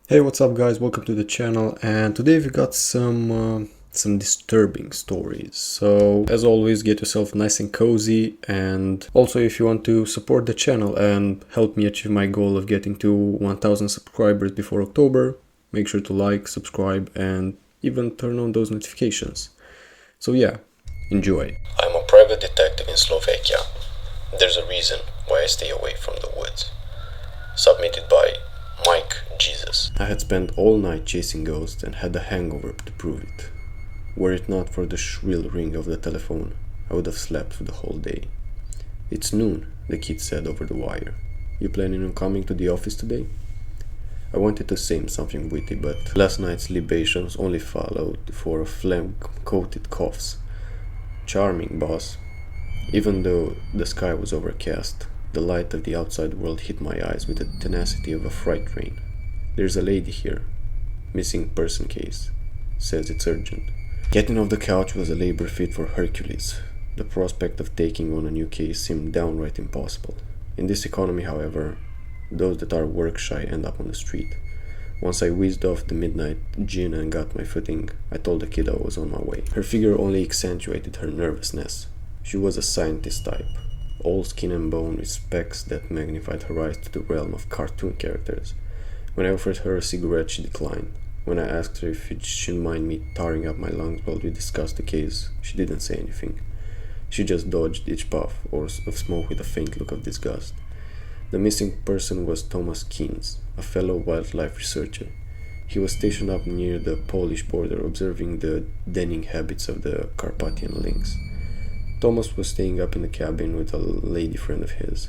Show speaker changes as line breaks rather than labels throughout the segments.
Hey, what's up, guys? Welcome to the channel. And today we got some disturbing stories. So as always, get yourself nice and cozy. And also, if you want to support the channel and help me achieve my goal of getting to 1000 subscribers before October, make sure to like, subscribe, and even turn on those notifications. So yeah, enjoy.
I'm a private detective in Slovakia. There's a reason why I stay away from the woods. Submitted by Mike Jesus.
I had spent all night chasing ghosts and had a hangover to prove it. Were it not for the shrill ring of the telephone, I would have slept for the whole day. "It's noon," the kid said over the wire. "You planning on coming to the office today?" I wanted to say something witty, but last night's libations only followed for phlegm-coated coughs. "Charming, boss." Even though the sky was overcast, the light of the outside world hit my eyes with the tenacity of a freight train. "There's a lady here. Missing person case. Says it's urgent." Getting off the couch was a labor fit for Hercules. The prospect of taking on a new case seemed downright impossible. In this economy, however, those that are work shy end up on the street. Once I whizzed off the midnight gin and got my footing, I told the kid I was on my way. Her figure only accentuated her nervousness. She was a scientist type, all skin and bone with specs that magnified her eyes to the realm of cartoon characters. When I offered her a cigarette, she declined. When I asked her if she'd mind me tarring up my lungs while we discussed the case, she didn't say anything. She just dodged each puff of smoke with a faint look of disgust. The missing person was Thomas Keynes, a fellow wildlife researcher. He was stationed up near the Polish border, observing the denning habits of the Carpathian lynx. Thomas was staying up in the cabin with a lady friend of his.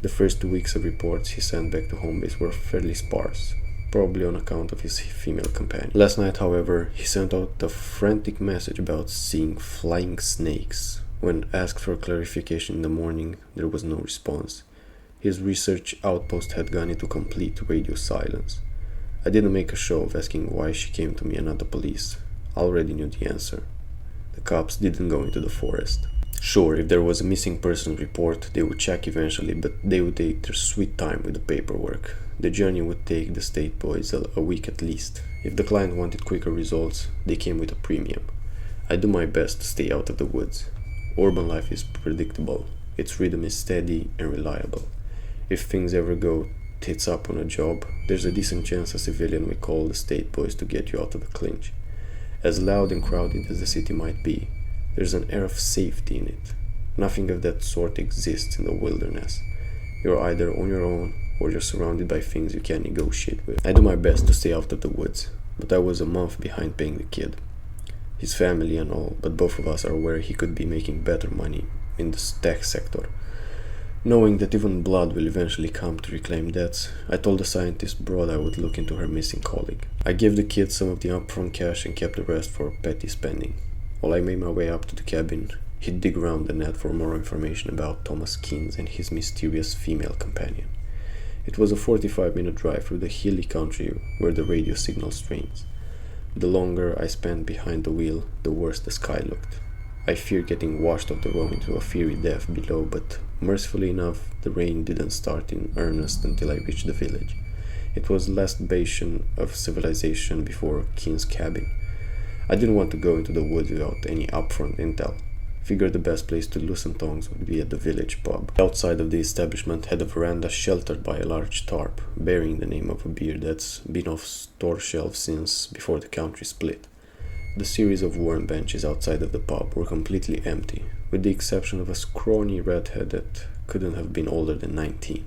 The first 2 weeks of reports he sent back to home base were fairly sparse, probably on account of his female companion. Last night, however, he sent out a frantic message about seeing flying snakes. When asked for clarification in the morning, there was no response. His research outpost had gone into complete radio silence. I didn't make a show of asking why she came to me and not the police. I already knew the answer. The cops didn't go into the forest. Sure, if there was a missing person report, they would check eventually, but they would take their sweet time with the paperwork. The journey would take the state boys a week at least. If the client wanted quicker results, they came with a premium. I do my best to stay out of the woods. Urban life is predictable. Its rhythm is steady and reliable. If things ever go tits up on a job, there's a decent chance a civilian will call the state boys to get you out of the clinch. As loud and crowded as the city might be, there's an air of safety in it. Nothing of that sort exists in the wilderness. You're either on your own or you're surrounded by things you can't negotiate with. I do my best to stay out of the woods, but I was a month behind paying the kid. His family and all, but both of us are aware he could be making better money in the tech sector. Knowing that even blood will eventually come to reclaim debts, I told the scientist broad I would look into her missing colleague. I gave the kid some of the upfront cash and kept the rest for petty spending. While I made my way up to the cabin, he'd dig around the net for more information about Thomas Keynes and his mysterious female companion. It was a 45-minute drive through the hilly country where the radio signal strains. The longer I spent behind the wheel, the worse the sky looked. I feared getting washed off the road into a fiery death below, but mercifully enough, the rain didn't start in earnest until I reached the village. It was the last bastion of civilization before Keynes' cabin. I didn't want to go into the woods without any upfront intel. Figured the best place to loosen tongues would be at the village pub. The outside of the establishment had a veranda sheltered by a large tarp, bearing the name of a beer that's been off store shelves since before the country split. The series of worn benches outside of the pub were completely empty, with the exception of a scrawny redhead that couldn't have been older than 19.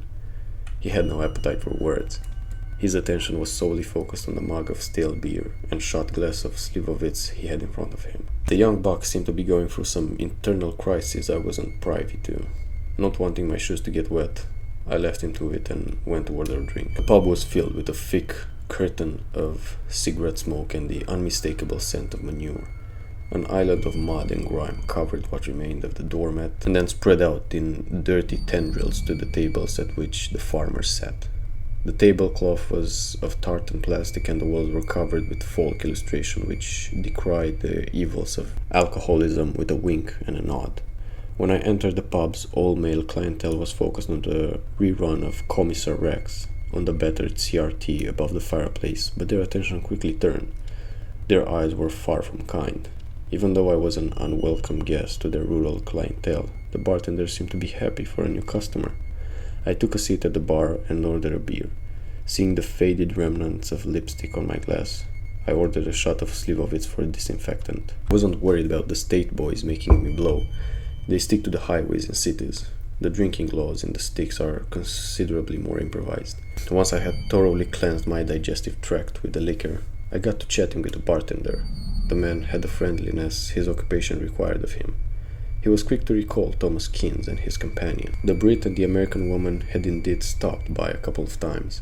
He had no appetite for words. His attention was solely focused on the mug of stale beer and shot glass of Slivovitz he had in front of him. The young buck seemed to be going through some internal crisis I wasn't privy to. Not wanting my shoes to get wet, I left him to it and went to order a drink. The pub was filled with a thick curtain of cigarette smoke and the unmistakable scent of manure. An island of mud and grime covered what remained of the doormat and then spread out in dirty tendrils to the tables at which the farmers sat. The tablecloth was of tartan plastic and the walls were covered with folk illustration which decried the evils of alcoholism with a wink and a nod. When I entered the pub's all-male clientele was focused on the rerun of Commissar Rex, on the battered CRT above the fireplace, but their attention quickly turned. Their eyes were far from kind. Even though I was an unwelcome guest to their rural clientele, the bartender seemed to be happy for a new customer. I took a seat at the bar and ordered a beer. Seeing the faded remnants of lipstick on my glass, I ordered a shot of Slivovitz for disinfectant. I wasn't worried about the state boys making me blow. They stick to the highways in cities. The drinking laws in the sticks are considerably more improvised. Once I had thoroughly cleansed my digestive tract with the liquor, I got to chatting with the bartender. The man had the friendliness his occupation required of him. He was quick to recall Thomas Kins and his companion. The Brit and the American woman had indeed stopped by a couple of times.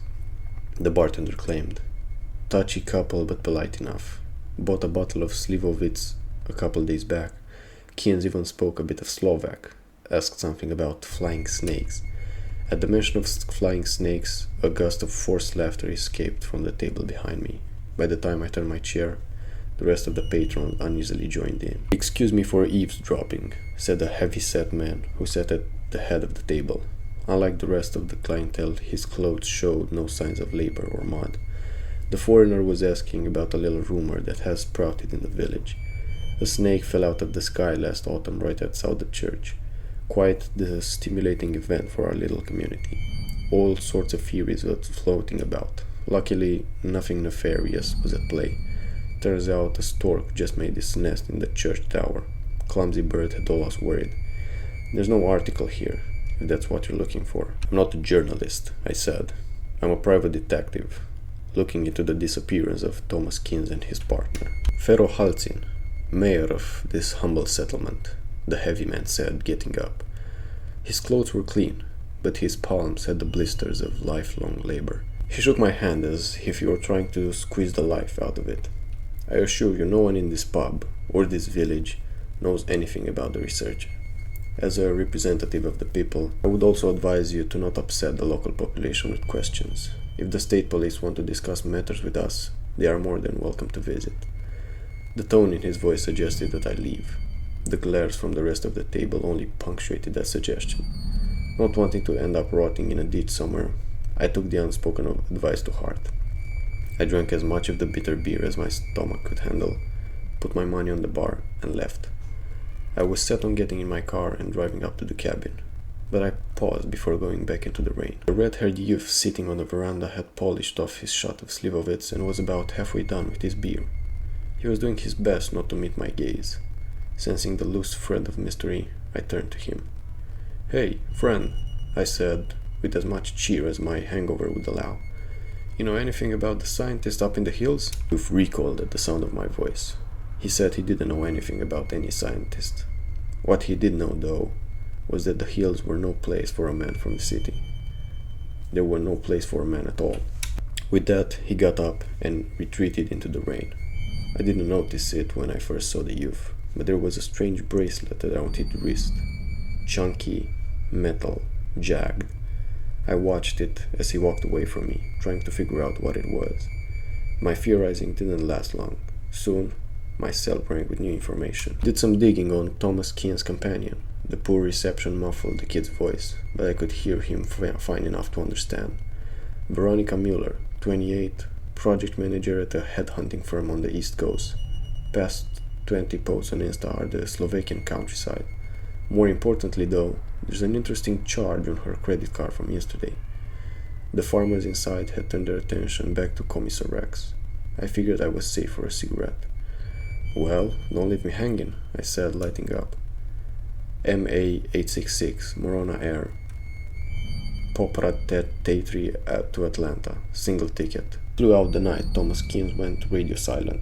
The bartender claimed. Touchy couple but polite enough. Bought a bottle of Slivovitz a couple days back. Kins even spoke a bit of Slovak. Asked something about flying snakes. At the mention of flying snakes, a gust of forced laughter escaped from the table behind me. By the time I turned my chair, the rest of the patrons uneasily joined in. "Excuse me for eavesdropping," said a heavy-set man who sat at the head of the table. Unlike the rest of the clientele, his clothes showed no signs of labor or mud. The foreigner was asking about a little rumor that has sprouted in the village. A snake fell out of the sky last autumn right outside the church. Quite the stimulating event for our little community. All sorts of theories were floating about. Luckily, nothing nefarious was at play. Turns out a stork just made its nest in the church tower. Clumsy bird had all us worried. There's no article here, if that's what you're looking for. "I'm not a journalist," I said. "I'm a private detective, looking into the disappearance of Thomas Kins and his partner. Fero Halzin, mayor of this humble settlement," the heavy man said, getting up. His clothes were clean, but his palms had the blisters of lifelong labor. He shook my hand as if he were trying to squeeze the life out of it. "I assure you, no one in this pub, or this village, knows anything about the research. As a representative of the people, I would also advise you to not upset the local population with questions. If the state police want to discuss matters with us, they are more than welcome to visit." The tone in his voice suggested that I leave. The glares from the rest of the table only punctuated that suggestion. Not wanting to end up rotting in a ditch somewhere, I took the unspoken advice to heart. I drank as much of the bitter beer as my stomach could handle, put my money on the bar, and left. I was set on getting in my car and driving up to the cabin, but I paused before going back into the rain. The red-haired youth sitting on the veranda had polished off his shot of Slivovitz and was about halfway done with his beer. He was doing his best not to meet my gaze. Sensing the loose thread of mystery, I turned to him. "Hey, friend," I said, with as much cheer as my hangover would allow. "You know anything about the scientist up in the hills?" The youth recoiled at the sound of my voice. He said he didn't know anything about any scientist. What he did know, though, was that the hills were no place for a man from the city. There were no place for a man at all. With that, he got up and retreated into the rain. I didn't notice it when I first saw the youth, but there was a strange bracelet around his wrist. Chunky, metal, jagged. I watched it as he walked away from me, trying to figure out what it was. My theorizing didn't last long. Soon, my cell rang with new information. Did some digging on Thomas Kins' companion. The poor reception muffled the kid's voice, but I could hear him fine enough to understand. Veronica Mueller, 28, project manager at a headhunting firm on the East Coast. Past 20 posts on Insta are the Slovakian countryside. More importantly, though, there's an interesting charge on her credit card from yesterday. The farmers inside had turned their attention back to Commissar Rex. I figured I was safe for a cigarette. "Well, don't leave me hanging," I said, lighting up. MA 866, Morona Air. Poprad T3 to Atlanta. Single ticket. Throughout the night, Thomas Kins went radio silent.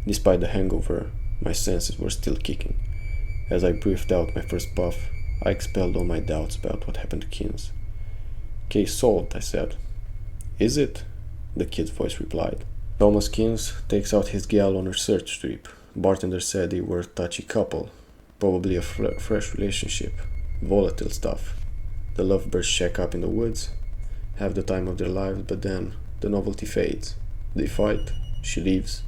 Despite the hangover, my senses were still kicking. As I breathed out my first puff, I expelled all my doubts about what happened to Kins. "Case solved," I said. "Is it?" the kid's voice replied. "Thomas Kins takes out his gal on her search trip. Bartender said they were a touchy couple. Probably a fresh relationship. Volatile stuff. The lovebirds shack up in the woods, have the time of their lives, but then the novelty fades. They fight, she leaves.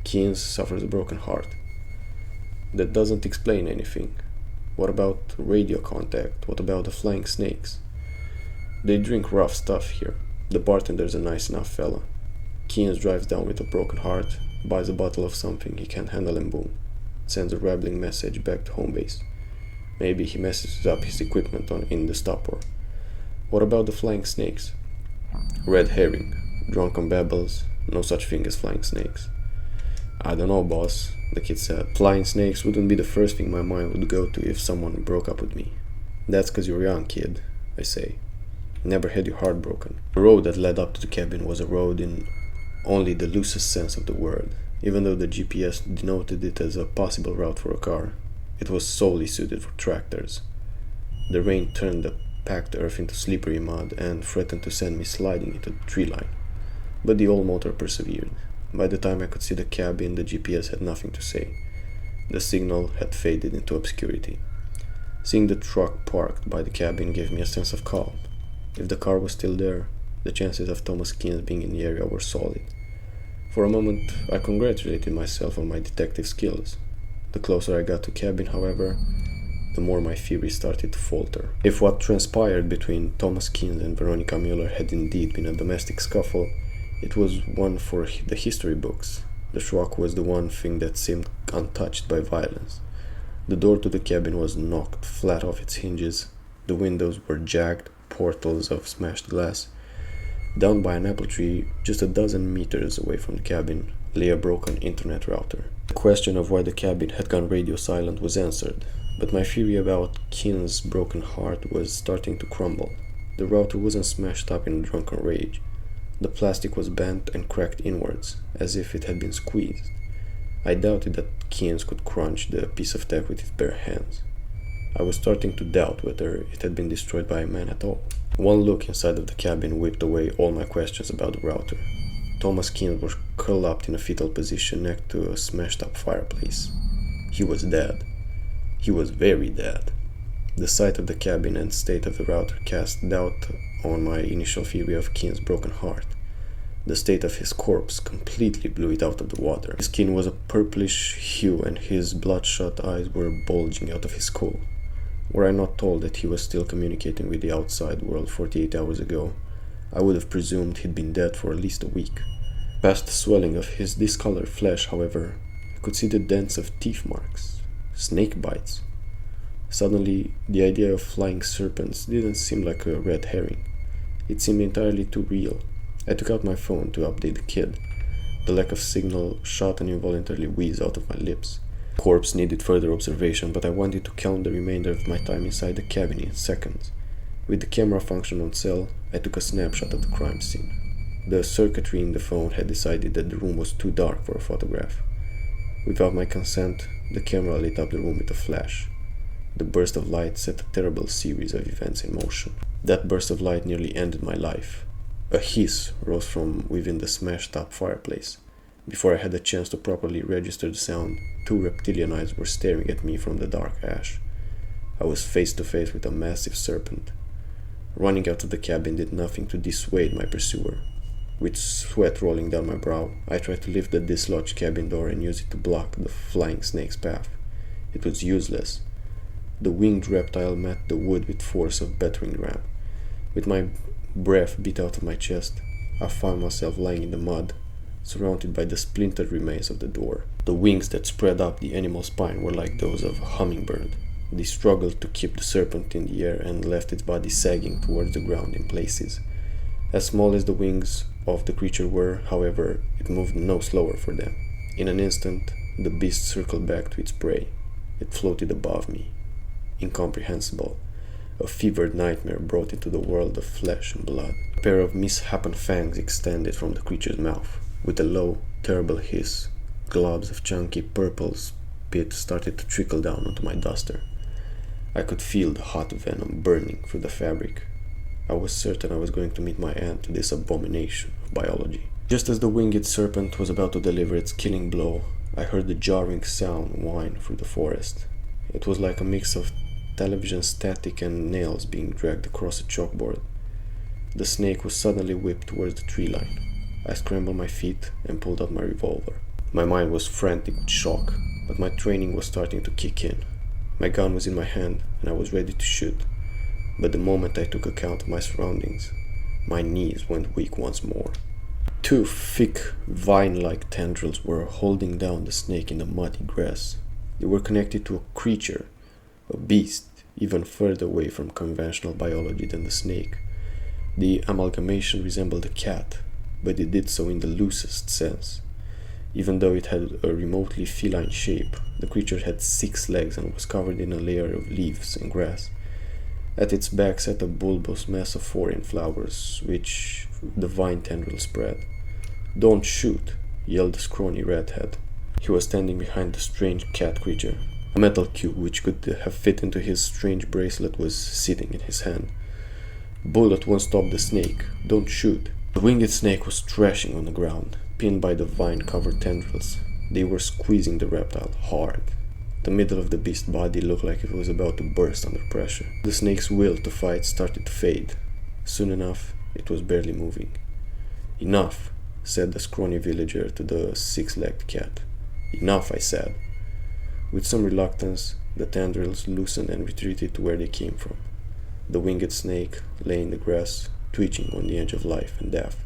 Kins suffers a broken heart. That doesn't explain anything. What about radio contact? What about the flying snakes? They drink rough stuff here. The bartender's a nice enough fella. Keynes drives down with a broken heart, buys a bottle of something he can't handle and boom, sends a rambling message back to home base. Maybe he messes up his equipment in the stopper. What about the flying snakes? Red herring, drunken babbles, no such thing as flying snakes. I don't know, boss, the kid said. Flying snakes wouldn't be the first thing my mind would go to if someone broke up with me. That's 'cause you're young, kid, I say. Never had your heart broken. The road that led up to the cabin was a road in only the loosest sense of the word. Even though the GPS denoted it as a possible route for a car, it was solely suited for tractors. The rain turned the packed earth into slippery mud and threatened to send me sliding into the tree line. But the old motor persevered. By the time I could see the cabin, the GPS had nothing to say. The signal had faded into obscurity. Seeing the truck parked by the cabin gave me a sense of calm. If the car was still there, the chances of Thomas Keynes being in the area were solid. For a moment, I congratulated myself on my detective skills. The closer I got to cabin, however, the more my theory started to falter. If what transpired between Thomas Keynes and Veronica Müller had indeed been a domestic scuffle, it was one for the history books. The truck was the one thing that seemed untouched by violence. The door to the cabin was knocked flat off its hinges. The windows were jagged portals of smashed glass. Down by an apple tree, just a dozen meters away from the cabin, lay a broken internet router. The question of why the cabin had gone radio silent was answered, but my theory about Keynes' broken heart was starting to crumble. The router wasn't smashed up in drunken rage. The plastic was bent and cracked inwards, as if it had been squeezed. I doubted that Keynes could crunch the piece of tech with his bare hands. I was starting to doubt whether it had been destroyed by a man at all. One look inside of the cabin whipped away all my questions about the router. Thomas Keynes was curled up in a fetal position next to a smashed up fireplace. He was dead. He was very dead. The sight of the cabin and state of the router cast doubt on my initial theory of Keynes' broken heart. The state of his corpse completely blew it out of the water. His skin was a purplish hue and his bloodshot eyes were bulging out of his skull. Were I not told that he was still communicating with the outside world 48 hours ago, I would have presumed he'd been dead for at least a week. Past the swelling of his discolored flesh, however, I could see the dents of teeth marks, snake bites. Suddenly, the idea of flying serpents didn't seem like a red herring. It seemed entirely too real. I took out my phone to update the kid. The lack of signal shot an involuntary wheeze out of my lips. The corpse needed further observation, but I wanted to count the remainder of my time inside the cabin in seconds. With the camera function on cell, I took a snapshot of the crime scene. The circuitry in the phone had decided that the room was too dark for a photograph. Without my consent, the camera lit up the room with a flash. The burst of light set a terrible series of events in motion. That burst of light nearly ended my life. A hiss rose from within the smashed-up fireplace. Before I had a chance to properly register the sound, two reptilian eyes were staring at me from the dark ash. I was face to face with a massive serpent. Running out of the cabin did nothing to dissuade my pursuer. With sweat rolling down my brow, I tried to lift the dislodged cabin door and use it to block the flying snake's path. It was useless. The winged reptile met the wood with force of battering ram. With my breath beat out of my chest, I found myself lying in the mud, surrounded by the splintered remains of the door. The wings that spread up the animal's spine were like those of a hummingbird. They struggled to keep the serpent in the air and left its body sagging towards the ground in places. As small as the wings of the creature were, however, it moved no slower for them. In an instant, the beast circled back to its prey. It floated above me. Incomprehensible. A fevered nightmare brought into the world of flesh and blood. A pair of misshapen fangs extended from the creature's mouth. With a low, terrible hiss, globs of chunky purple spit started to trickle down onto my duster. I could feel the hot venom burning through the fabric. I was certain I was going to meet my end to this abomination of biology. Just as the winged serpent was about to deliver its killing blow, I heard the jarring sound whine through the forest. It was like a mix of television static and nails being dragged across a chalkboard. The snake was suddenly whipped towards the tree line. I scrambled my feet and pulled out my revolver. My mind was frantic with shock, but my training was starting to kick in. My gun was in my hand and I was ready to shoot. But the moment I took account of my surroundings, My knees went weak once more. Two thick, vine-like tendrils were holding down the snake in the muddy grass. They were connected to a creature, a beast, even further away from conventional biology than the snake. The amalgamation resembled a cat, but it did so in the loosest sense. Even though it had a remotely feline shape, the creature had 6 legs and was covered in a layer of leaves and grass. At its back sat a bulbous mass of foreign flowers, which the vine tendrils spread. "Don't shoot," yelled the scrawny redhead. He was standing behind the strange cat creature. A metal cube which could have fit into his strange bracelet was sitting in his hand. "Bullet won't stop the snake. Don't shoot." The winged snake was thrashing on the ground, pinned by the vine-covered tendrils. They were squeezing the reptile hard. The middle of the beast's body looked like it was about to burst under pressure. The snake's will to fight started to fade. Soon enough, it was barely moving. "Enough," said the scrawny villager to the 6-legged cat. "Enough, I said." With some reluctance, the tendrils loosened and retreated to where they came from. The winged snake lay in the grass, twitching on the edge of life and death.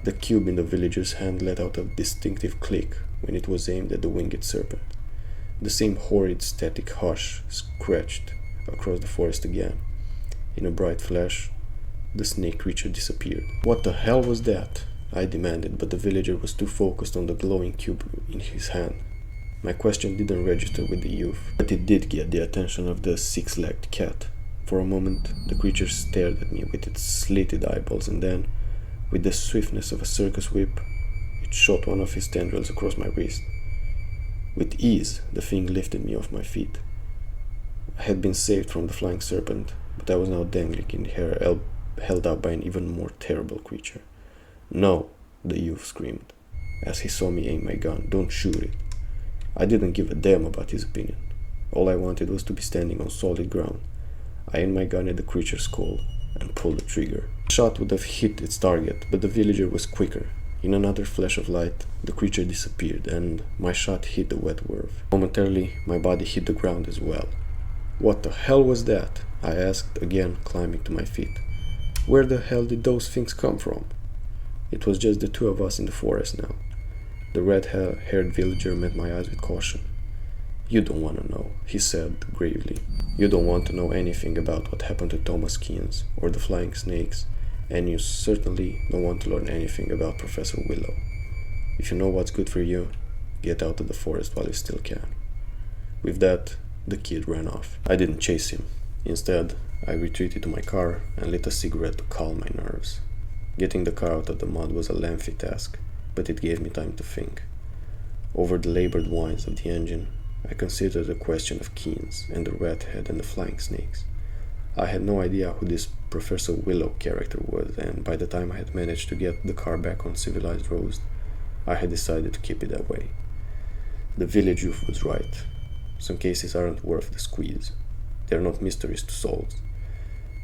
The cube in the villager's hand let out a distinctive click when it was aimed at the winged serpent. The same horrid static hush scratched across the forest again. In a bright flash, the snake creature disappeared. "What the hell was that?" I demanded, but the villager was too focused on the glowing cube in his hand. My question didn't register with the youth, but it did get the attention of the 6-legged cat. For a moment, the creature stared at me with its slitted eyeballs, and then, with the swiftness of a circus whip, it shot one of his tendrils across my wrist. With ease, the thing lifted me off my feet. I had been saved from the flying serpent, but I was now dangling in the air, held up by an even more terrible creature. "No," the youth screamed, as he saw me aim my gun. "Don't shoot it." I didn't give a damn about his opinion. All I wanted was to be standing on solid ground. I aimed my gun at the creature's skull and pulled the trigger. The shot would have hit its target, but the villager was quicker. In another flash of light, the creature disappeared, and my shot hit the wet earth. Momentarily, my body hit the ground as well. "What the hell was that?" I asked, again climbing to my feet. "Where the hell did those things come from?" It was just the two of us in the forest now. The red-haired villager met my eyes with caution. "You don't want to know," he said gravely. "You don't want to know anything about what happened to Thomas Keynes or the flying snakes, and you certainly don't want to learn anything about Professor Willow. If you know what's good for you, get out of the forest while you still can." With that, the kid ran off. I didn't chase him. Instead, I retreated to my car and lit a cigarette to calm my nerves. Getting the car out of the mud was a lengthy task, but it gave me time to think. Over the labored whines of the engine, I considered the question of Keynes and the redhead and the flying snakes. I had no idea who this Professor Willow character was, and by the time I had managed to get the car back on civilized roads, I had decided to keep it that way. The village youth was right. Some cases aren't worth the squeeze. They're not mysteries to solve.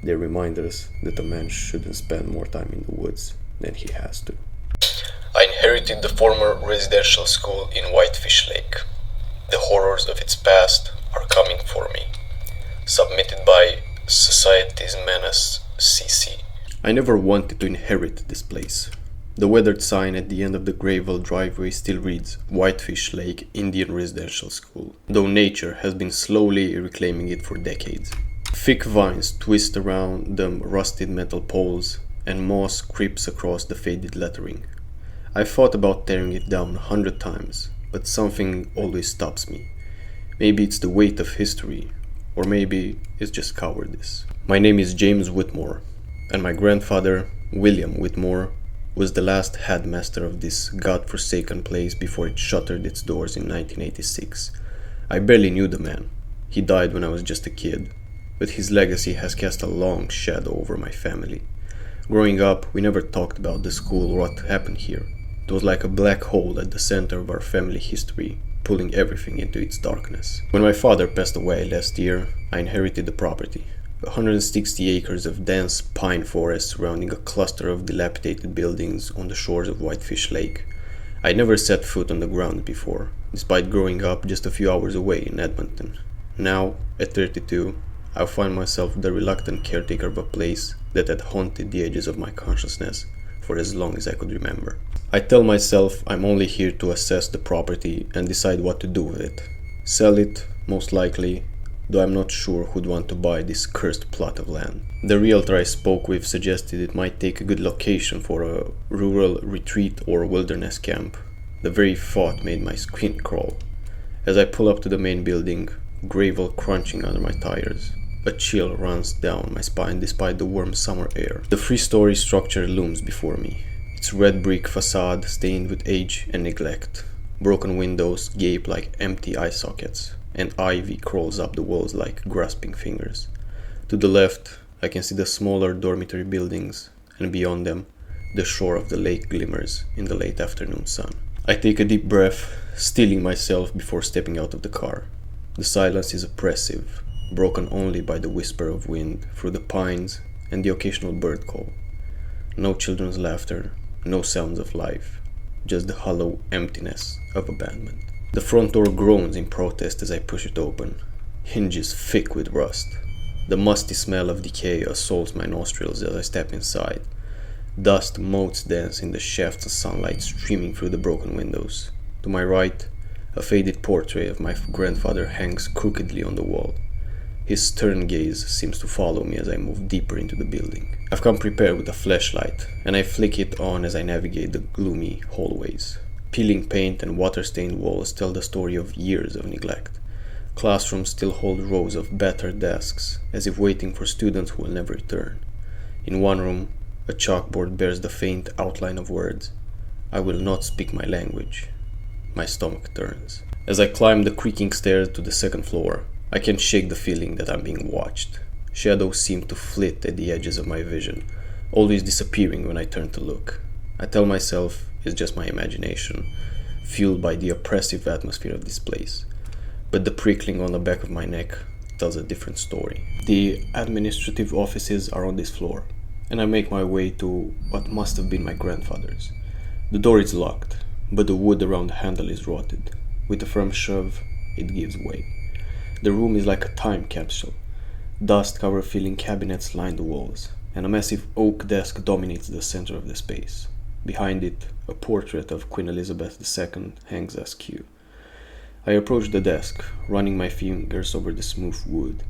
They're reminders that a man shouldn't spend more time in the woods than he has to.
I inherited the former residential school in Whitefish Lake. The horrors of its past are coming for me. Submitted by Society's Menace, CC.
I never wanted to inherit this place. The weathered sign at the end of the gravel driveway still reads Whitefish Lake Indian Residential School, though nature has been slowly reclaiming it for decades. Thick vines twist around the rusted metal poles, and moss creeps across the faded lettering. I've thought about tearing it down 100 times, but something always stops me. Maybe it's the weight of history, or maybe it's just cowardice. My name is James Whitmore, and my grandfather, William Whitmore, was the last headmaster of this god-forsaken place before it shuttered its doors in 1986. I barely knew the man. He died when I was just a kid, but his legacy has cast a long shadow over my family. Growing up, we never talked about the school or what happened here. It was like a black hole at the center of our family history, pulling everything into its darkness. When my father passed away last year, I inherited the property. 160 acres of dense pine forest surrounding a cluster of dilapidated buildings on the shores of Whitefish Lake. I never set foot on the ground before, despite growing up just a few hours away in Edmonton. Now, at 32, I find myself the reluctant caretaker of a place that had haunted the edges of my consciousness for as long as I could remember. I tell myself I'm only here to assess the property and decide what to do with it. Sell it, most likely, though I'm not sure who'd want to buy this cursed plot of land. The realtor I spoke with suggested it might take a good location for a rural retreat or wilderness camp. The very thought made my skin crawl. As I pull up to the main building, gravel crunching under my tires, a chill runs down my spine despite the warm summer air. The three-story structure looms before me, its red brick facade stained with age and neglect. Broken windows gape like empty eye sockets, and ivy crawls up the walls like grasping fingers. To the left, I can see the smaller dormitory buildings, and beyond them, the shore of the lake glimmers in the late afternoon sun. I take a deep breath, steeling myself before stepping out of the car. The silence is oppressive, broken only by the whisper of wind through the pines and the occasional bird call. No children's laughter, no sounds of life, just the hollow emptiness of abandonment. The front door groans in protest as I push it open, hinges thick with rust. The musty smell of decay assaults my nostrils as I step inside. Dust motes dance in the shafts of sunlight streaming through the broken windows. To my right, a faded portrait of my grandfather hangs crookedly on the wall. His stern gaze seems to follow me as I move deeper into the building. I've come prepared with a flashlight, and I flick it on as I navigate the gloomy hallways. Peeling paint and water-stained walls tell the story of years of neglect. Classrooms still hold rows of battered desks, as if waiting for students who will never return. In one room, a chalkboard bears the faint outline of words, "I will not speak my language." My stomach turns. As I climb the creaking stairs to the second floor, I can shake the feeling that I'm being watched. Shadows seem to flit at the edges of my vision, always disappearing when I turn to look. I tell myself it's just my imagination, fueled by the oppressive atmosphere of this place. But the prickling on the back of my neck tells a different story. The administrative offices are on this floor, and I make my way to what must have been my grandfather's. The door is locked, but the wood around the handle is rotted. With a firm shove, it gives way. The room is like a time capsule. Dust-covered filing cabinets line the walls, and a massive oak desk dominates the center of the space. Behind it, a portrait of Queen Elizabeth II hangs askew. I approach the desk, running my fingers over the smooth wood.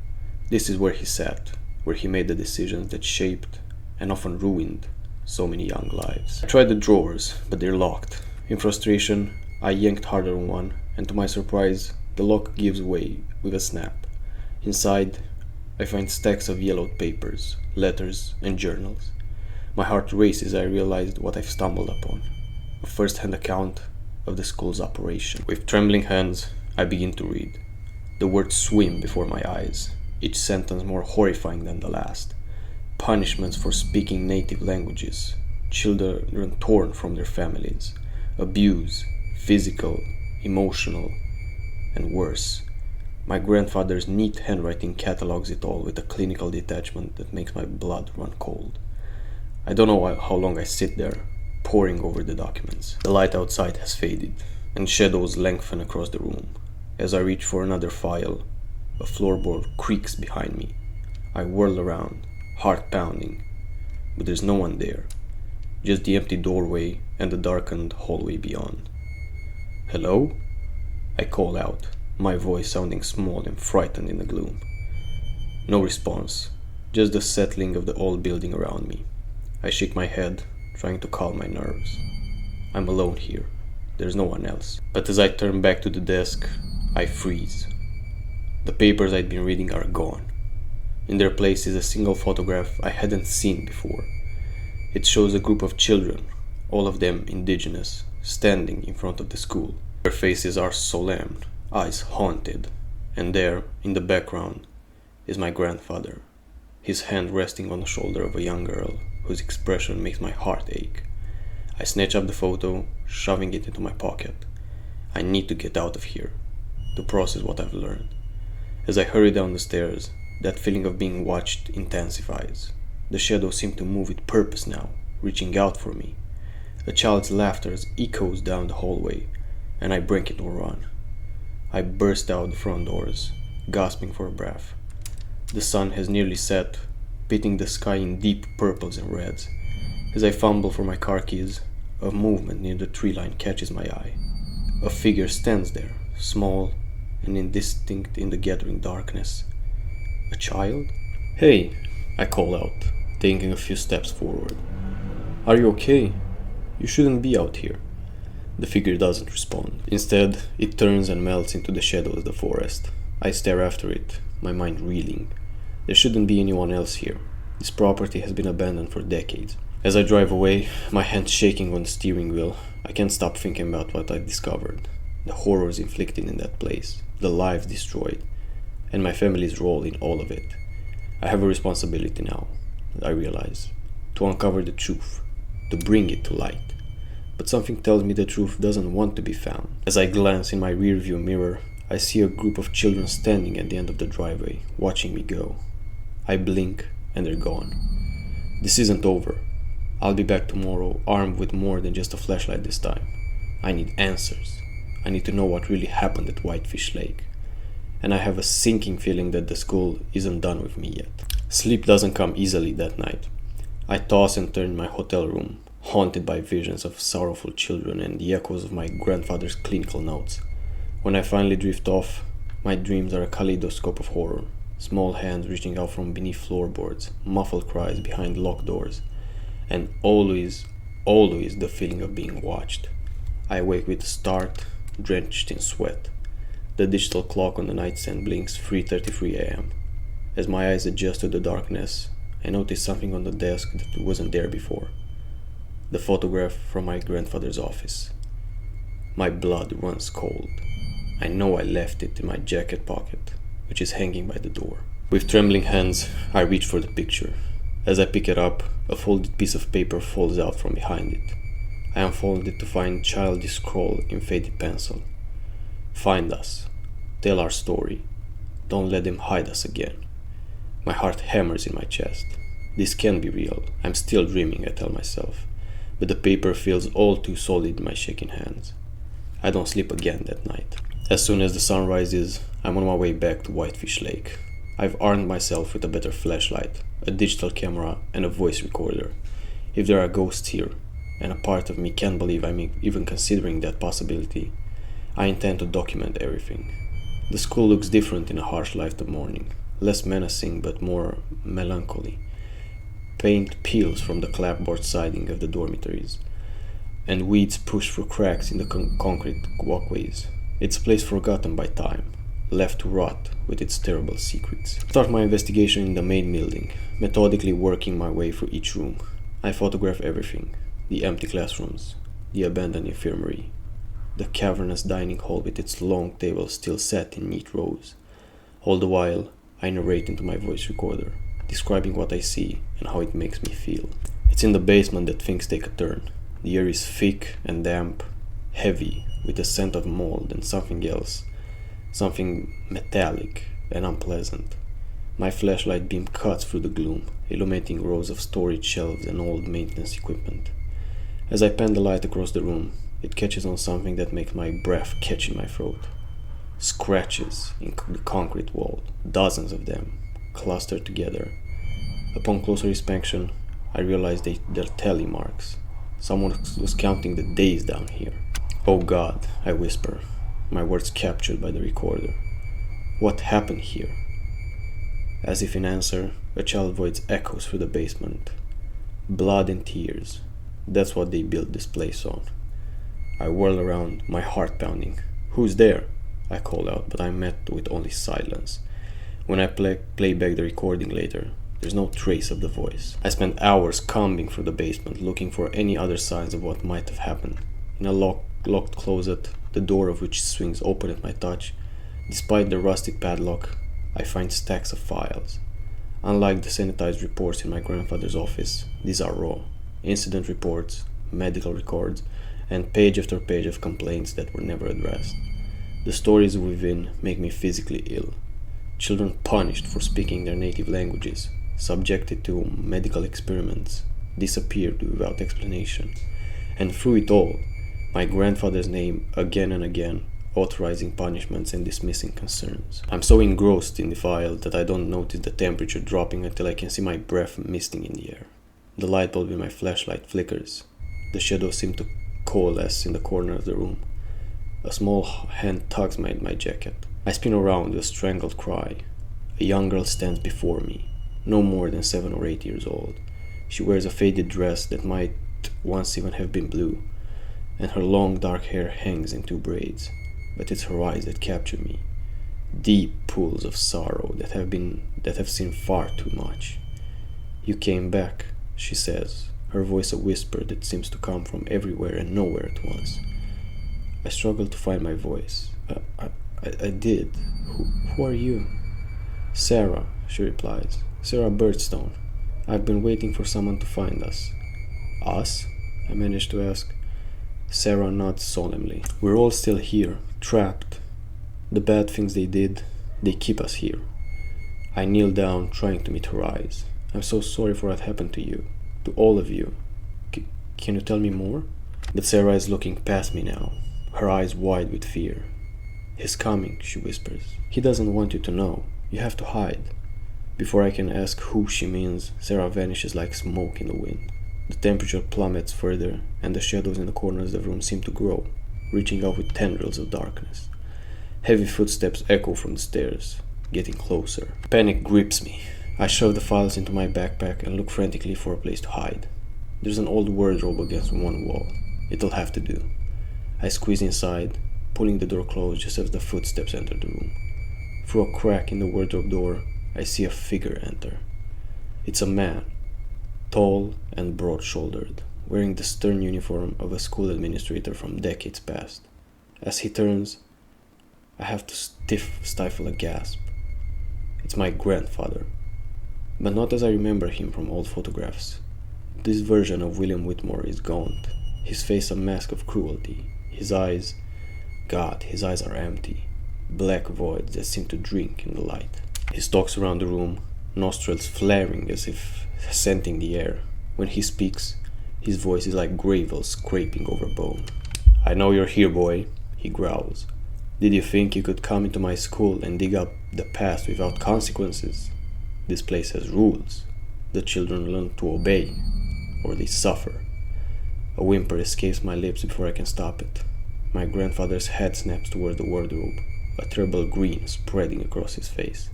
This is where he sat, where he made the decisions that shaped, and often ruined, so many young lives. I tried the drawers, but they're locked. In frustration, I yanked harder on one, and to my surprise, the lock gives way with a snap. Inside, I find stacks of yellowed papers, letters, and journals. My heart races as I realized what I've stumbled upon. A first-hand account of the school's operation. With trembling hands, I begin to read. The words swim before my eyes, each sentence more horrifying than the last. Punishments for speaking native languages, children torn from their families, abuse, physical, emotional, and worse. My grandfather's neat handwriting catalogues it all with a clinical detachment that makes my blood run cold. I don't know how long I sit there, poring over the documents. The light outside has faded, and shadows lengthen across the room. As I reach for another file, a floorboard creaks behind me. I whirl around, heart pounding, but there's no one there. Just the empty doorway and the darkened hallway beyond. "Hello?" I call out, my voice sounding small and frightened in the gloom. No response, just the settling of the old building around me. I shake my head, trying to calm my nerves. I'm alone here. There's no one else. But as I turn back to the desk, I freeze. The papers I'd been reading are gone. In their place is a single photograph I hadn't seen before. It shows a group of children, all of them indigenous, standing in front of the school. Their faces are solemn, eyes haunted, and there, in the background, is my grandfather, his hand resting on the shoulder of a young girl whose expression makes my heart ache. I snatch up the photo, shoving it into my pocket. I need to get out of here, to process what I've learned. As I hurry down the stairs, that feeling of being watched intensifies. The shadows seem to move with purpose now, reaching out for me. A child's laughter echoes down the hallway, and I break into a run. I burst out the front doors, gasping for breath. The sun has nearly set, pitting the sky in deep purples and reds. As I fumble for my car keys, a movement near the tree line catches my eye. A figure stands there, small and indistinct in the gathering darkness. A child? "Hey," I call out, taking a few steps forward. "Are you okay? You shouldn't be out here." The figure doesn't respond. Instead, it turns and melts into the shadows of the forest. I stare after it, my mind reeling. There shouldn't be anyone else here. This property has been abandoned for decades. As I drive away, my hands shaking on the steering wheel, I can't stop thinking about what I've discovered. The horrors inflicted in that place, the lives destroyed, and my family's role in all of it. I have a responsibility now, I realize, to uncover the truth, to bring it to light. But something tells me the truth doesn't want to be found. As I glance in my rearview mirror, I see a group of children standing at the end of the driveway, watching me go. I blink, and they're gone. This isn't over. I'll be back tomorrow, armed with more than just a flashlight this time. I need answers. I need to know what really happened at Whitefish Lake. And I have a sinking feeling that the school isn't done with me yet. Sleep doesn't come easily that night. I toss and turn in my hotel room, haunted by visions of sorrowful children and the echoes of my grandfather's clinical notes. When I finally drift off, my dreams are a kaleidoscope of horror. Small hands reaching out from beneath floorboards, muffled cries behind locked doors, and always the feeling of being watched. I wake with a start, drenched in sweat. The digital clock on the nightstand blinks 3:33 a.m. As my eyes adjust to the darkness, I notice something on the desk that wasn't there before. The photograph from my grandfather's office. My blood runs cold. I know I left it in my jacket pocket, which is hanging by the door. With trembling hands, I reach for the picture. As I pick it up, a folded piece of paper falls out from behind it. I unfold it to find childish scroll in faded pencil. "Find us. Tell our story. Don't let them hide us again." My heart hammers in my chest. This can't be real. I'm still dreaming, I tell myself. But the paper feels all too solid in my shaking hands. I don't sleep again that night. As soon as the sun rises, I'm on my way back to Whitefish Lake. I've armed myself with a better flashlight, a digital camera, and a voice recorder. If there are ghosts here, and a part of me can't believe I'm even considering that possibility, I intend to document everything. The school looks different in a harsh light of morning, less menacing but more melancholy. Paint peels from the clapboard siding of the dormitories, and weeds push through cracks in the concrete walkways. It's a place forgotten by time, left to rot with its terrible secrets. I start my investigation in the main building, methodically working my way through each room. I photograph everything: the empty classrooms, the abandoned infirmary, the cavernous dining hall with its long tables still set in neat rows. All the while, I narrate into my voice recorder, describing what I see and how it makes me feel. It's in the basement that things take a turn. The air is thick and damp, heavy, with a scent of mold and something else, something metallic and unpleasant. My flashlight beam cuts through the gloom, illuminating rows of storage shelves and old maintenance equipment. As I pan the light across the room, it catches on something that makes my breath catch in my throat. Scratches in the concrete wall, dozens of them, clustered together. Upon closer inspection, I realized they're tally marks. Someone was counting the days down here. "Oh God," I whisper, my words captured by the recorder. "What happened here?" As if in answer, a child's voice echoes through the basement. "Blood and tears. That's what they built this place on." I whirl around, my heart pounding. "Who's there?" I call out, but I'm met with only silence. When I play back the recording later, there's no trace of the voice. I spent hours combing through the basement, looking for any other signs of what might have happened. In a locked closet, the door of which swings open at my touch, despite the rustic padlock, I find stacks of files. Unlike the sanitized reports in my grandfather's office, these are raw. Incident reports, medical records, and page after page of complaints that were never addressed. The stories within make me physically ill. Children punished for speaking their native languages, subjected to medical experiments, disappeared without explanation. And through it all, my grandfather's name again and again, authorizing punishments and dismissing concerns. I'm so engrossed in the file that I don't notice the temperature dropping until I can see my breath misting in the air. The light bulb in my flashlight flickers. The shadows seem to coalesce in the corner of the room. A small hand tugs my jacket. I spin around with a strangled cry. A young girl stands before me, no more than 7 or 8 years old. She wears a faded dress that might once even have been blue, and her long dark hair hangs in 2 braids. But it's her eyes that capture me. Deep pools of sorrow that have seen far too much. "You came back," she says, her voice a whisper that seems to come from everywhere and nowhere at once. I struggle to find my voice. I did. Who are you?" "Sarah," she replies. "Sarah Birdstone. I've been waiting for someone to find us." "Us?" I manage to ask. Sarah nods solemnly. "We're all still here, trapped. The bad things they did, they keep us here." I kneel down, trying to meet her eyes. "I'm so sorry for what happened to you. To all of you. Can you tell me more?" But Sarah is looking past me now, her eyes wide with fear. "He's coming," she whispers. "He doesn't want you to know. You have to hide." Before I can ask who she means, Sarah vanishes like smoke in the wind. The temperature plummets further, and the shadows in the corners of the room seem to grow, reaching out with tendrils of darkness. Heavy footsteps echo from the stairs, getting closer. Panic grips me. I shove the files into my backpack and look frantically for a place to hide. There's an old wardrobe against one wall. It'll have to do. I squeeze inside, pulling the door closed just as the footsteps enter the room. Through a crack in the wardrobe door, I see a figure enter. It's a man, tall and broad-shouldered, wearing the stern uniform of a school administrator from decades past. As he turns, I have to stifle a gasp. It's my grandfather, but not as I remember him from old photographs. This version of William Whitmore is gaunt, his face a mask of cruelty, his eyes are empty, black voids that seem to drink in the light. He stalks around the room, nostrils flaring as if scenting the air. When he speaks, his voice is like gravel scraping over bone. "I know you're here, boy," he growls. "Did you think you could come into my school and dig up the past without consequences? This place has rules. The children learn to obey, or they suffer." A whimper escapes my lips before I can stop it. My grandfather's head snaps toward the wardrobe, a terrible grin spreading across his face.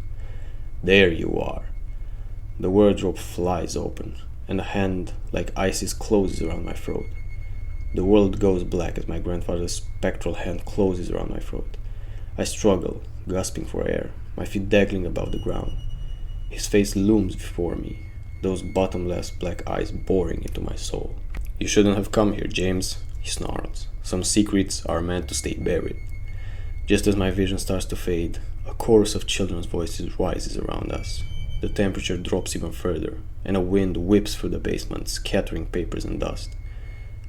"There you are." The wardrobe flies open, and a hand like ices closes around my throat. The world goes black as my grandfather's spectral hand closes around my throat. I struggle, gasping for air, my feet dangling above the ground. His face looms before me, those bottomless black eyes boring into my soul. "You shouldn't have come here, James," he snarls. "Some secrets are meant to stay buried." Just as my vision starts to fade, a chorus of children's voices rises around us. The temperature drops even further, and a wind whips through the basement, scattering papers and dust.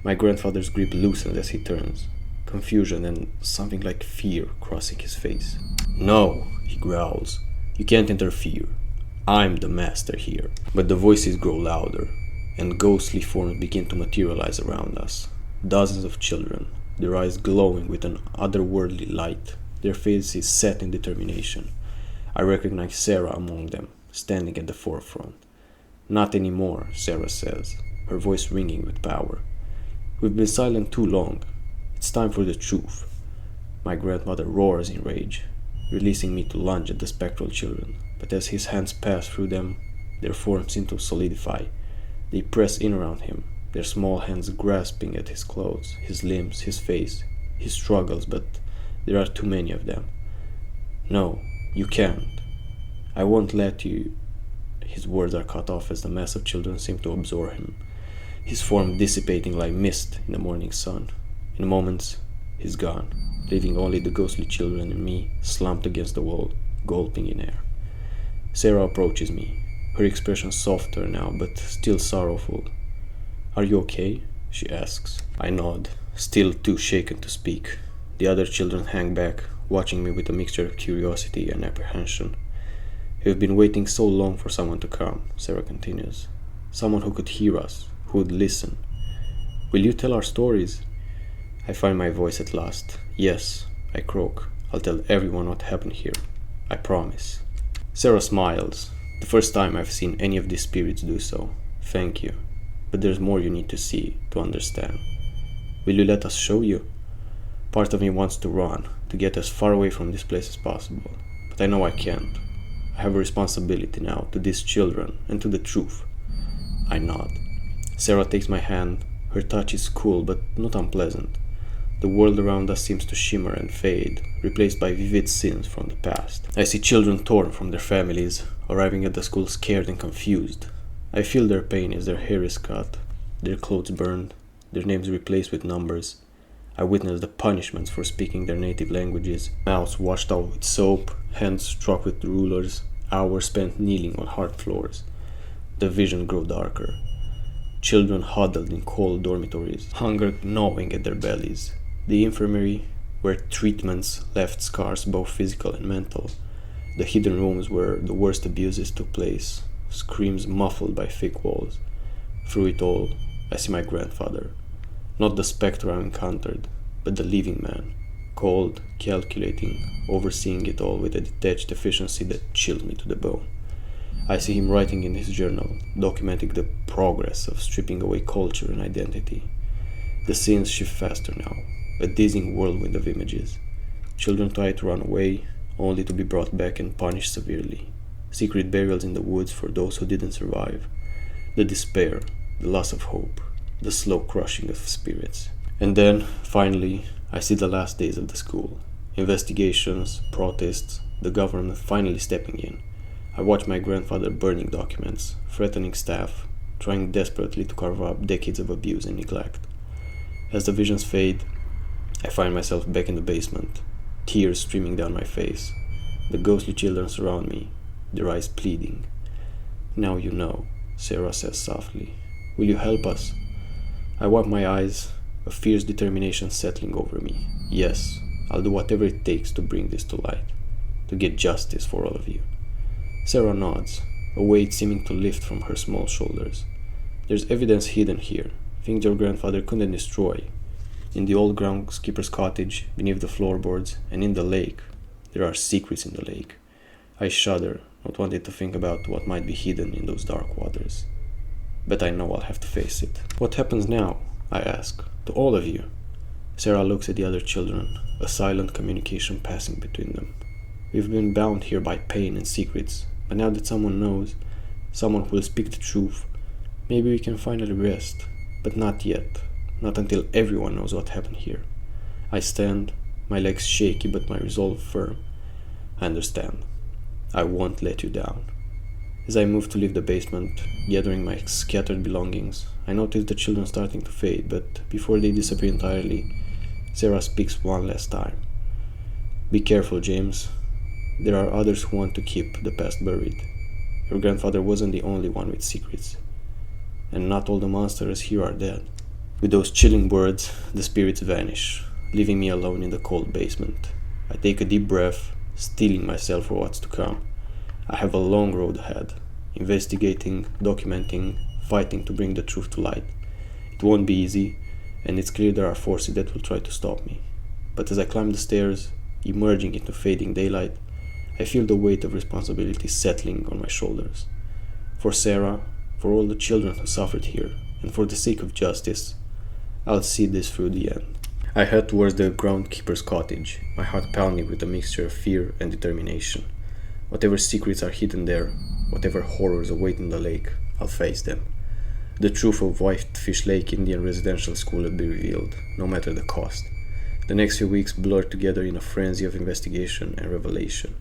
My grandfather's grip loosens as he turns, confusion and something like fear crossing his face. "No," he growls. "You can't interfere. I'm the master here." But the voices grow louder, and ghostly forms begin to materialize around us. Dozens of children, their eyes glowing with an otherworldly light, their faces set in determination. I recognize Sarah among them, standing at the forefront. "Not anymore," Sarah says, her voice ringing with power. "We've been silent too long. It's time for the truth." My grandmother roars in rage, releasing me to lunge at the spectral children, but as his hands pass through them, their forms seem to solidify. They press in around him, their small hands grasping at his clothes, his limbs, his face. He struggles, but there are too many of them. "No, you can't. I won't let you." His words are cut off as the mass of children seem to absorb him, his form dissipating like mist in the morning sun. In moments, he's gone, leaving only the ghostly children and me slumped against the wall, gulping in air. Sarah approaches me, her expression softer now, but still sorrowful. "Are you okay?" she asks. I nod, still too shaken to speak. The other children hang back, watching me with a mixture of curiosity and apprehension. "We've been waiting so long for someone to come," Sarah continues. "Someone who could hear us, who would listen. Will you tell our stories?" I find my voice at last. "Yes, I croak. I'll tell everyone what happened here. I promise. Sarah smiles. The first time I've seen any of these spirits do so. Thank you. But there's more you need to see, to understand. Will you let us show you? Part of me wants to run, to get as far away from this place as possible. But I know I can't. I have a responsibility now to these children and to the truth. I nod. Sarah takes my hand. Her touch is cool but not unpleasant. The world around us seems to shimmer and fade, replaced by vivid scenes from the past. I see children torn from their families, arriving at the school scared and confused. I feel their pain as their hair is cut, their clothes burned, their names replaced with numbers. I witness the punishments for speaking their native languages, mouths washed out with soap, hands struck with rulers, hours spent kneeling on hard floors. The vision grew darker. Children huddled in cold dormitories, hunger gnawing at their bellies. The infirmary, where treatments left scars both physical and mental. The hidden rooms where the worst abuses took place, screams muffled by thick walls. Through it all, I see my grandfather. Not the spectre I encountered, but the living man, cold, calculating, overseeing it all with a detached efficiency that chilled me to the bone. I see him writing in his journal, documenting the progress of stripping away culture and identity. The scenes shift faster now, a dizzying whirlwind of images. Children try to run away, only to be brought back and punished severely. Secret burials in the woods for those who didn't survive. The despair, the loss of hope, the slow crushing of spirits. And then, finally, I see the last days of the school. Investigations, protests, the government finally stepping in. I watch my grandfather burning documents, threatening staff, trying desperately to cover up decades of abuse and neglect. As the visions fade, I find myself back in the basement, tears streaming down my face. The ghostly children surround me, their eyes pleading. Now you know, Sarah says softly. Will you help us? I wipe my eyes, a fierce determination settling over me. Yes, I'll do whatever it takes to bring this to light, to get justice for all of you. Sarah nods, a weight seeming to lift from her small shoulders. There's evidence hidden here, things your grandfather couldn't destroy. In the old groundskeeper's cottage, beneath the floorboards, and in the lake. There are secrets in the lake. I shudder, not wanting to think about what might be hidden in those dark waters. But I know I'll have to face it. What happens now? I ask. To all of you. Sarah looks at the other children, a silent communication passing between them. We've been bound here by pain and secrets, but now that someone knows, someone who will speak the truth, maybe we can finally rest. But not yet. Not until everyone knows what happened here. I stand, my legs shaky but my resolve firm. I understand. I won't let you down. As I move to leave the basement, gathering my scattered belongings, I notice the children starting to fade, but before they disappear entirely, Sarah speaks one last time. Be careful, James. There are others who want to keep the past buried. Your grandfather wasn't the only one with secrets. And not all the monsters here are dead. With those chilling words, the spirits vanish, leaving me alone in the cold basement. I take a deep breath, steeling myself for what's to come. I have a long road ahead, investigating, documenting, fighting to bring the truth to light. It won't be easy, and it's clear there are forces that will try to stop me. But as I climb the stairs, emerging into fading daylight, I feel the weight of responsibility settling on my shoulders. For Sarah, for all the children who suffered here, and for the sake of justice, I'll see this through the end. I head towards the groundkeeper's cottage, my heart pounding with a mixture of fear and determination. Whatever secrets are hidden there, whatever horrors await in the lake, I'll face them. The truth of Whitefish Lake Indian Residential School will be revealed, no matter the cost. The next few weeks blur together in a frenzy of investigation and revelation.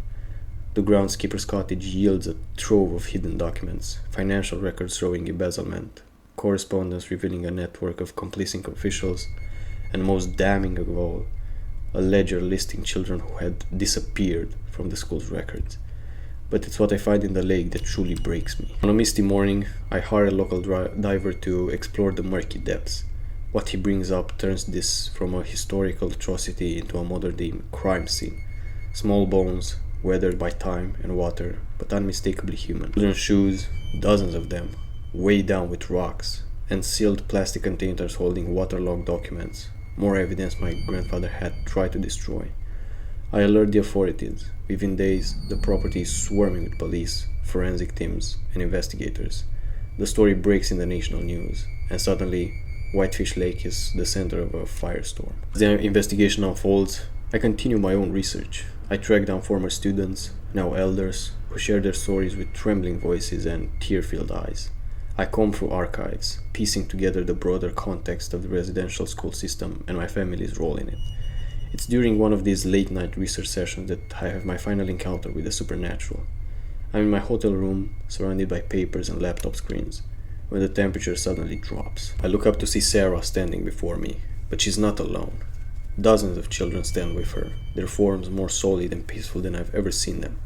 The groundskeeper's cottage yields a trove of hidden documents, financial records showing embezzlement, correspondence revealing a network of complicit officials, and most damning of all, a ledger listing children who had disappeared from the school's records. But it's what I find in the lake that truly breaks me. On a misty morning, I hire a local diver to explore the murky depths. What he brings up turns this from a historical atrocity into a modern-day crime scene. Small bones, weathered by time and water, but unmistakably human. Children's shoes, dozens of them, weighed down with rocks, and sealed plastic containers holding waterlogged documents, more evidence my grandfather had tried to destroy. I alert the authorities. Within days, the property is swarming with police, forensic teams, and investigators. The story breaks in the national news, and suddenly, Whitefish Lake is the center of a firestorm. As the investigation unfolds, I continue my own research. I track down former students, now elders, who share their stories with trembling voices and tear-filled eyes. I comb through archives, piecing together the broader context of the residential school system and my family's role in it. It's during one of these late-night research sessions that I have my final encounter with the supernatural. I'm in my hotel room, surrounded by papers and laptop screens, when the temperature suddenly drops. I look up to see Sarah standing before me, but she's not alone. Dozens of children stand with her, their forms more solid and peaceful than I've ever seen them.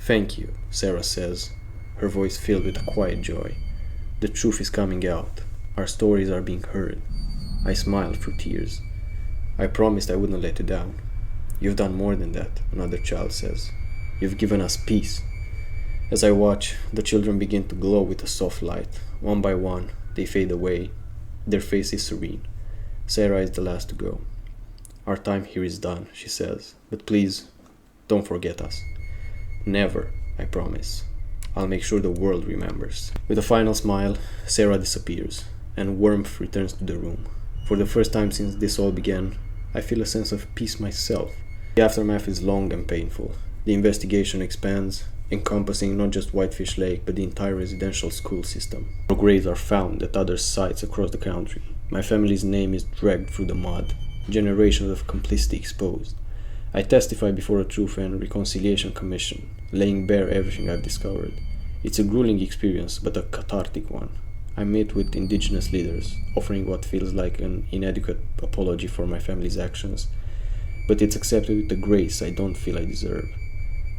"Thank you," Sarah says, her voice filled with a quiet joy. "The truth is coming out. Our stories are being heard." I smile through tears. "I promised I wouldn't let you down." "You've done more than that," another child says. "You've given us peace." As I watch, the children begin to glow with a soft light. One by one, they fade away. Their face is serene. Sarah is the last to go. "Our time here is done," she says, "but please, don't forget us." "Never," I promise. "I'll make sure the world remembers." With a final smile, Sarah disappears, and warmth returns to the room. For the first time since this all began, I feel a sense of peace myself. The aftermath is long and painful. The investigation expands, encompassing not just Whitefish Lake, but the entire residential school system. More graves are found at other sites across the country. My family's name is dragged through the mud, generations of complicity exposed. I testify before a Truth and Reconciliation Commission, laying bare everything I've discovered. It's a grueling experience, but a cathartic one. I meet with indigenous leaders, offering what feels like an inadequate apology for my family's actions, but it's accepted with a grace I don't feel I deserve.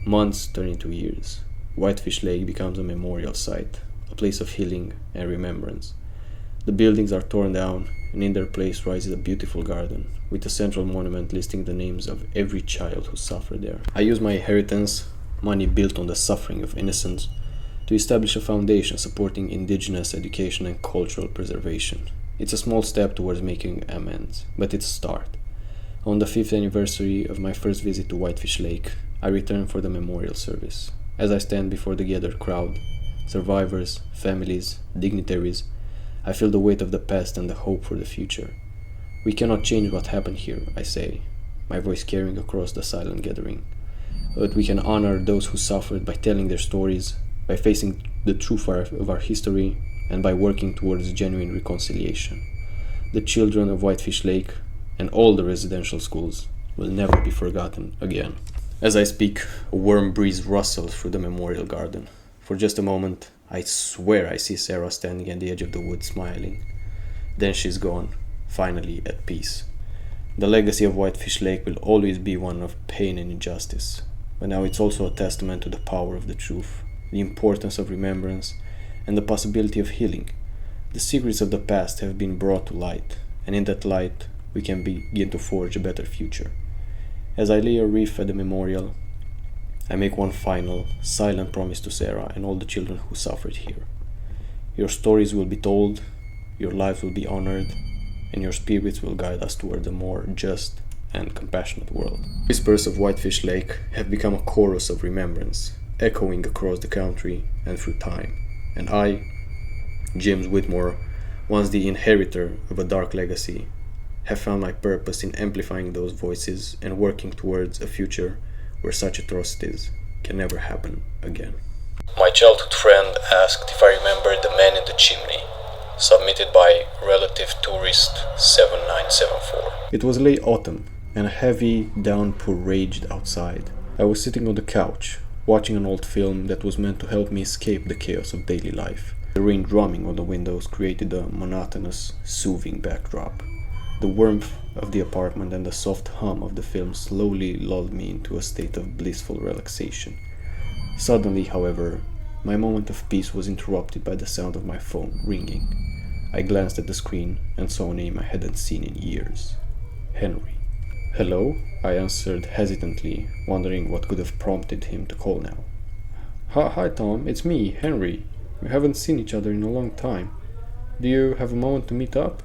Months turn into years. Whitefish Lake becomes a memorial site, a place of healing and remembrance. The buildings are torn down, and in their place rises a beautiful garden, with a central monument listing the names of every child who suffered there. I use my inheritance, money built on the suffering of innocents, to establish a foundation supporting indigenous education and cultural preservation. It's a small step towards making amends, but it's a start. On the 5th anniversary of my first visit to Whitefish Lake, I return for the memorial service. As I stand before the gathered crowd, survivors, families, dignitaries, I feel the weight of the past and the hope for the future. We cannot change what happened here, I say, my voice carrying across the silent gathering. But we can honor those who suffered by telling their stories, by facing the truth of our history, and by working towards genuine reconciliation. The children of Whitefish Lake and all the residential schools will never be forgotten again. As I speak, a warm breeze rustles through the memorial garden. For just a moment, I swear I see Sarah standing at the edge of the wood smiling. Then she's gone, finally at peace. The legacy of Whitefish Lake will always be one of pain and injustice, but now it's also a testament to the power of the truth, the importance of remembrance, and the possibility of healing. The secrets of the past have been brought to light, and in that light, we can begin to forge a better future. As I lay a wreath at the memorial, I make one final, silent promise to Sarah and all the children who suffered here. Your stories will be told, your lives will be honored, and your spirits will guide us toward a more just and compassionate world. Whispers of Whitefish Lake have become a chorus of remembrance, echoing across the country and through time. And I, James Whitmore, once the inheritor of a dark legacy, have found my purpose in amplifying those voices and working towards a future where such atrocities can never happen again.
My childhood friend asked if I remembered the man in the chimney, submitted by relative tourist 7974.
It was late autumn, and a heavy downpour raged outside. I was sitting on the couch, watching an old film that was meant to help me escape the chaos of daily life. The rain drumming on the windows created a monotonous, soothing backdrop. The warmth of the apartment and the soft hum of the film slowly lulled me into a state of blissful relaxation. Suddenly, however, my moment of peace was interrupted by the sound of my phone ringing. I glanced at the screen and saw a name I hadn't seen in years. Henry. "Hello?" I answered hesitantly, wondering what could have prompted him to call now. Hi Tom, it's me, Henry. We haven't seen each other in a long time. Do you have a moment to meet up?"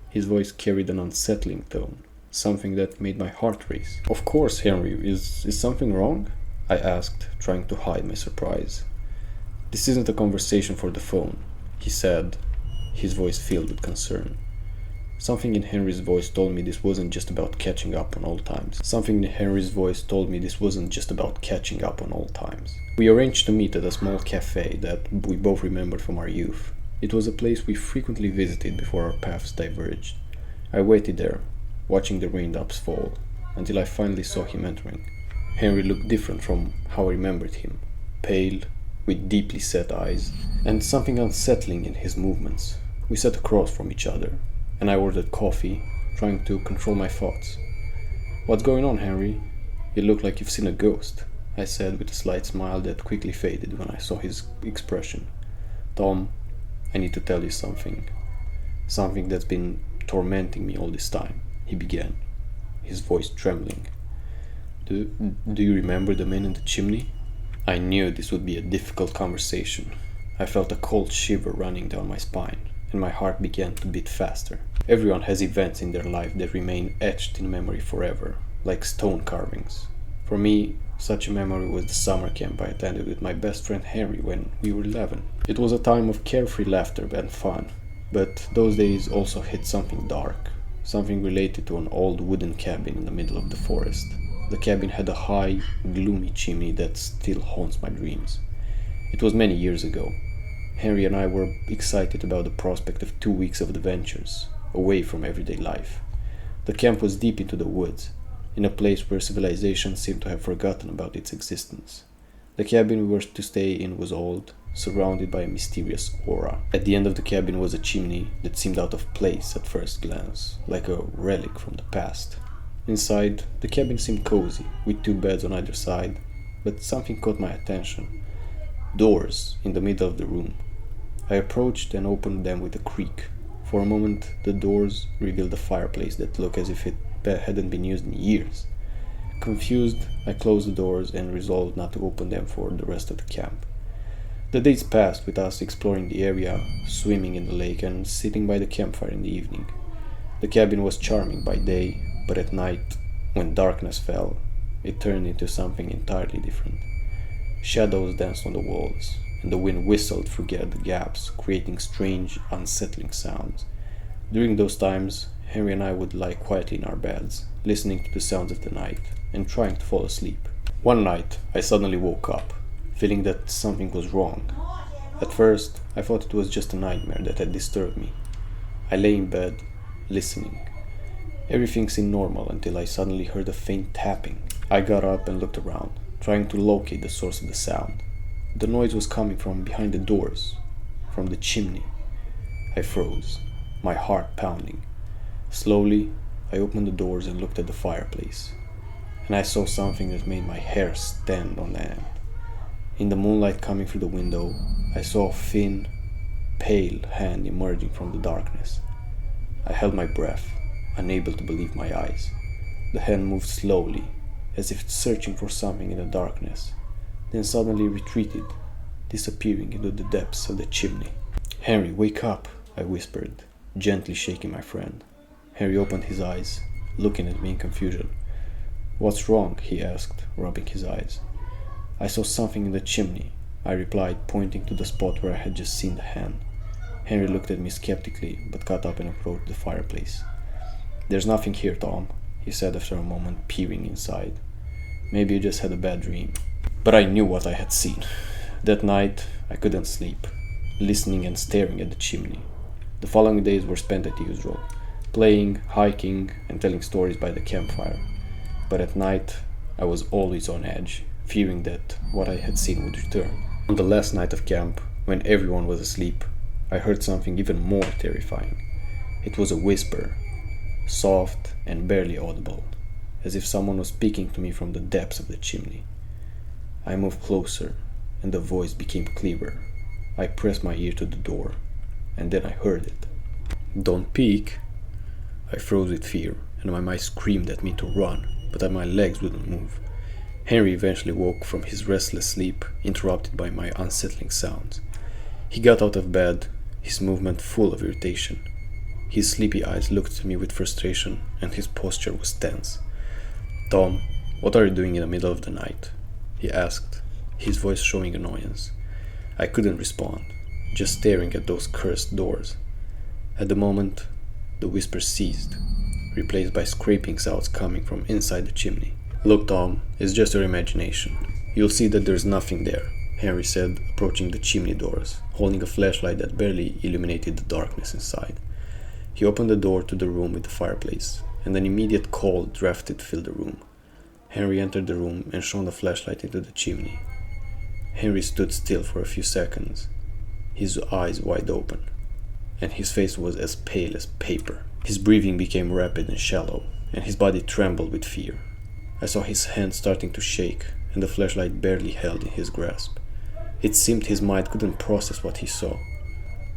His voice carried an unsettling tone. something that made my heart race. "Of course, Henry, is something wrong?" I asked, trying to hide my surprise. "This isn't a conversation for the phone," he said, his voice filled with concern. Something in Henry's voice told me this wasn't just about catching up on old times. We arranged to meet at a small cafe that we both remembered from our youth. It was a place we frequently visited before our paths diverged. I waited there, watching the raindrops fall, until I finally saw him entering. Henry looked different from how I remembered him, pale, with deeply set eyes, and something unsettling in his movements. We sat across from each other, and I ordered coffee, trying to control my thoughts. "What's going on, Henry? You look like you've seen a ghost," I said with a slight smile that quickly faded when I saw his expression. "Tom, I need to tell you something. Something that's been tormenting me all this time," he began, his voice trembling. Do you remember the man in the chimney?" I knew this would be a difficult conversation. I felt a cold shiver running down my spine, and my heart began to beat faster. Everyone has events in their life that remain etched in memory forever, like stone carvings. For me, such a memory was the summer camp I attended with my best friend Henry when we were 11. It was a time of carefree laughter and fun, but those days also hid something dark, something related to an old wooden cabin in the middle of the forest. The cabin had a high, gloomy chimney that still haunts my dreams. It was many years ago. Henry and I were excited about the prospect of 2 weeks of adventures, away from everyday life. The camp was deep into the woods, in a place where civilization seemed to have forgotten about its existence. The cabin we were to stay in was old, surrounded by a mysterious aura. At the end of the cabin was a chimney that seemed out of place at first glance, like a relic from the past. Inside, the cabin seemed cozy, with 2 beds on either side, but something caught my attention. Doors in the middle of the room. I approached and opened them with a creak. For a moment, the doors revealed a fireplace that looked as if it hadn't been used in years. Confused, I closed the doors and resolved not to open them for the rest of the camp. The days passed with us exploring the area, swimming in the lake, and sitting by the campfire in the evening. The cabin was charming by day, but at night, when darkness fell, it turned into something entirely different. Shadows danced on the walls, and the wind whistled through the gaps, creating strange, unsettling sounds. During those times, Henry and I would lie quietly in our beds, listening to the sounds of the night, and trying to fall asleep. One night, I suddenly woke up, feeling that something was wrong. At first, I thought it was just a nightmare that had disturbed me. I lay in bed, listening. Everything seemed normal until I suddenly heard a faint tapping. I got up and looked around, trying to locate the source of the sound. The noise was coming from behind the doors, from the chimney. I froze, my heart pounding. Slowly, I opened the doors and looked at the fireplace, and I saw something that made my hair stand on end. In the moonlight coming through the window, I saw a thin, pale hand emerging from the darkness. I held my breath, unable to believe my eyes. The hand moved slowly, as if searching for something in the darkness, then suddenly retreated, disappearing into the depths of the chimney. "Henry, wake up," I whispered, gently shaking my friend. Henry opened his eyes, looking at me in confusion. "What's wrong?" he asked, rubbing his eyes. "I saw something in the chimney," I replied, pointing to the spot where I had just seen the hand. Henry looked at me skeptically, but got up and approached the fireplace. "There's nothing here, Tom," he said after a moment, peering inside. "Maybe you just had a bad dream." But I knew what I had seen. That night, I couldn't sleep, listening and staring at the chimney. The following days were spent as usual, playing, hiking, and telling stories by the campfire. But at night, I was always on edge, fearing that what I had seen would return. On the last night of camp, when everyone was asleep, I heard something even more terrifying. It was a whisper, soft and barely audible, as if someone was speaking to me from the depths of the chimney. I moved closer, and the voice became clearer. I pressed my ear to the door, and then I heard it. "Don't peek." I froze with fear, and my mind screamed at me to run, but my legs wouldn't move. Henry eventually woke from his restless sleep, interrupted by my unsettling sounds. He got out of bed, his movement full of irritation. His sleepy eyes looked at me with frustration, and his posture was tense. "Tom, what are you doing in the middle of the night?" he asked, his voice showing annoyance. I couldn't respond, just staring at those cursed doors. At the moment, the whisper ceased, replaced by scraping sounds coming from inside the chimney. "Look, Tom, it's just your imagination. You'll see that there's nothing there," Henry said, approaching the chimney doors, holding a flashlight that barely illuminated the darkness inside. He opened the door to the room with the fireplace, and an immediate cold draft filled the room. Henry entered the room and shone the flashlight into the chimney. Henry stood still for a few seconds, his eyes wide open, and his face was as pale as paper. His breathing became rapid and shallow, and his body trembled with fear. I saw his hand starting to shake, and the flashlight barely held in his grasp. It seemed his mind couldn't process what he saw.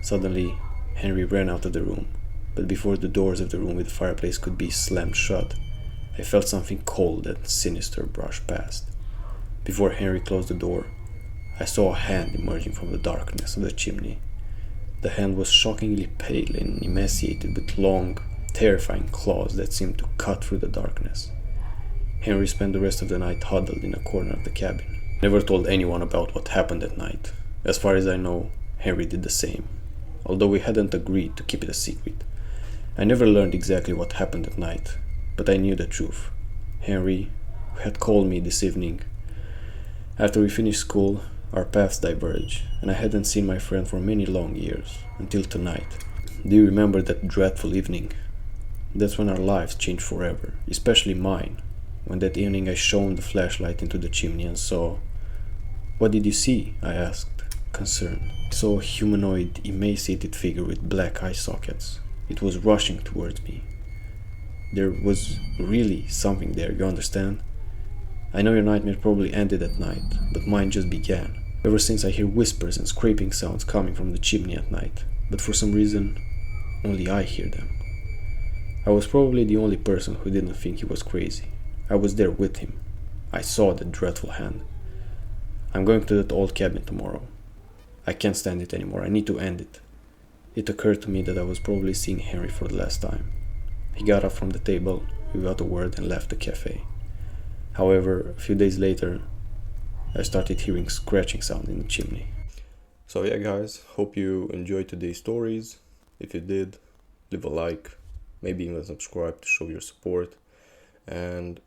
Suddenly, Henry ran out of the room, but before the doors of the room with the fireplace could be slammed shut, I felt something cold and sinister brush past. Before Henry closed the door, I saw a hand emerging from the darkness of the chimney. The hand was shockingly pale and emaciated, with long, terrifying claws that seemed to cut through the darkness. Henry spent the rest of the night huddled in a corner of the cabin. Never told anyone about what happened that night. As far as I know, Henry did the same, although we hadn't agreed to keep it a secret. I never learned exactly what happened that night, but I knew the truth. Henry, who had called me this evening, after we finished school, our paths diverged, and I hadn't seen my friend for many long years, until tonight. Do you remember that dreadful evening? That's when our lives changed forever, especially mine. When that evening I shone the flashlight into the chimney and saw... "What did you see?" I asked, concerned. I saw a humanoid, emaciated figure with black eye sockets. It was rushing towards me. There was really something there, you understand? I know your nightmare probably ended at night, but mine just began. Ever since I hear whispers and scraping sounds coming from the chimney at night, but for some reason, only I hear them. I was probably the only person who didn't think he was crazy. I was there with him. I saw that dreadful hand. I'm going to that old cabin tomorrow. I can't stand it anymore. I need to end it. It occurred to me that I was probably seeing Henry for the last time. He got up from the table without a word and left the cafe. However, a few days later, I started hearing scratching sound in the chimney. So yeah guys, hope you enjoyed today's stories. If you did, leave a like, maybe even subscribe to show your support. And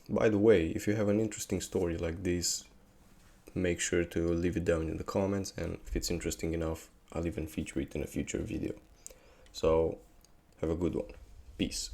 by the way, if you have an interesting story like this, make sure to leave it down in the comments, and if it's interesting enough, I'll even feature it in a future video. So have a good one. Peace.